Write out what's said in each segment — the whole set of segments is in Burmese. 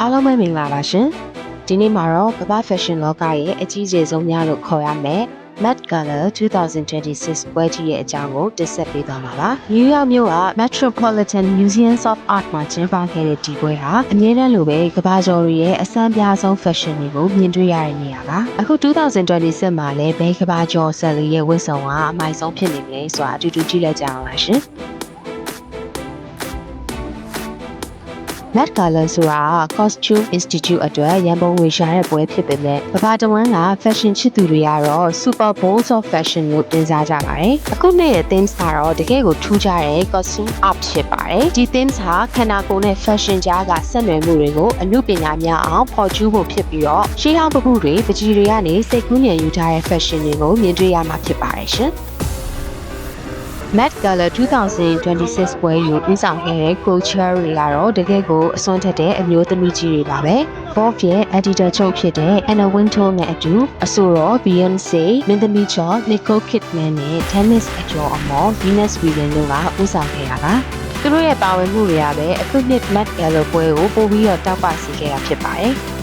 အားလုံးပဲမင်္ဂလာပါရှင်ဒီနေ့မှာတော့ကမ္ဘာ fashion လောကရဲ့အကြီးအကျယ်ဆုံးများလို့ခေါ်ရမယ် Met Gala 2026 ပွဲကြီးရဲ့အကြောင်းကိုတင်ဆက်ပေးသွားမှာပါ။ New York မြို့က Metropolitan Museum of Art မှာကျင်းပခဲ့တဲ့ဒီပွဲဟာအမြဲတမ်းလိုပဲကမ္ဘာကျော်ရဲ့အစမ်းပြားဆုံး fashion တွေကိုမြင်တွေ့ရတဲ့နေရာပါ။အခု2026မှာလည်းဘယ်ကမ္ဘာကျော်ဆက်လေးရဲ့ဝတ်စုံကအမိုက်ဆုံးဖြစ်နေမလဲဆိုတာအတူတူကြည့်လိုက်ကြအောင်ပါရှင်။ Met Gala ဆိုတာ Costume Institute အတွက်ရန်ပုံငွေရှာတဲ့ပွဲဖြစ်ပေမဲ့ကမ္ဘာတဝန်းက fashion ချစ်သူတွေကတော့ Super Bowls of Fashion ကိုတင်စားကြပါတယ်။အခုနေ့ရဲ့ themes ကတော့တကယ်ကိုထူးခြားတဲ့ costume art ဖြစ်ပါတယ်။ဒီ themes ဟာခန္ဓာကိုယ်နဲ့ fashion ကြားကဆက်နွယ်မှုတွေကိုအမှုပညာများအောင်ဖော်ကျူးဖို့ဖြစ်ပြီးတော့ရှေးဟောင်းပပုတွေပကြီးတွေကနေစိတ်ကူးဉဏ်ယူထားတဲ့ fashion တွေကိုမြင်တွေ့ရမှာဖြစ်ပါတယ်ရှင်။ Met Gala 2026 ပွဲကိုဦးဆောင်ခဲ့တဲ့ culture တွေကတော့တကယ်ကိုအစွမ်းထက်တဲ့အမျိုးသမီးကြီးတွေပါပဲ။ Vogue ရဲ့ editor ချုပ်ဖြစ်တဲ့ Anna Wintour နဲ့အတူအဆိုတော် Beyoncé, မင်းသမီးကျော် Nicole Kidman နဲ့ tennis အကျော်အမော် Venus Williams တို့ကဦးဆောင်ခဲ့တာပါ။သူတို့ရဲ့ပါဝင်မှုတွေကပဲအခုနှစ် Met Gala ပွဲကိုပိုပြီးတော့တောက်ပစေခဲ့တာဖြစ်ပါတယ်။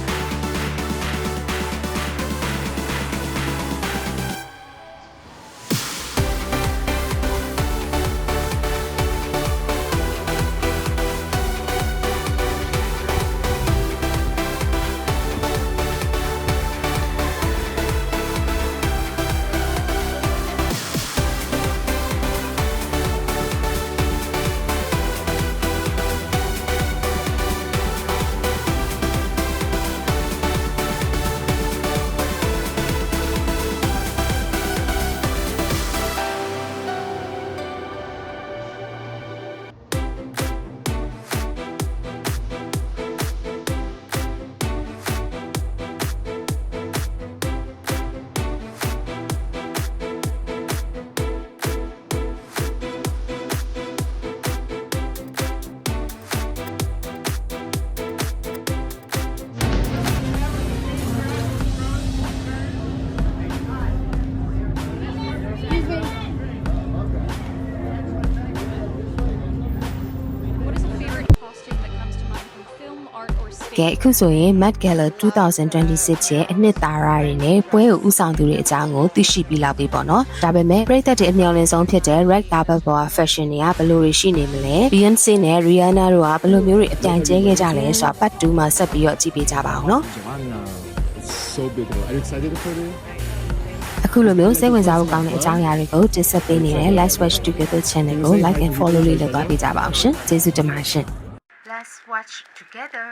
ကဲအခုဆိုရင် Met Gala 2026ရဲ့အနှစ်သာရတွေနဲ့ပွဲကိုဦးဆောင်သူတွေအကြောင်းကိုသိရှိပြီးလောက်ပြီပေါ့နော်။ဒါပေမဲ့ပရိသတ်တွေအမျှော်လင့်ဆုံးဖြစ်တဲ့ Red Carpet ပေါ် fashion တွေကဘယ်လိုတွေရှိနေမလဲ။ Beyoncé နဲ့ Rihanna တို့ကဘယ်လိုမျိုးတွေအပြိုင်ကျဲခဲ့ကြလဲဆိုတာပတ်2မှာဆက်ပြီးတော့ကြည့်ပေးကြပါအောင်နော်။ So big. Are you excited for it? အခုလိုမျိုးစိတ်ဝင်စားဖို့ကောင်းတဲ့အကြောင်းအရာတွေကိုတင်ဆက်ပေးနေတဲ့ Let's Watch Together Channel ကို like and follow လေးလုပ်သွားပေးကြပါအောင်ရှင်။ကျေးဇူးတင်ပါတယ်ရှင်။ Let's watch together.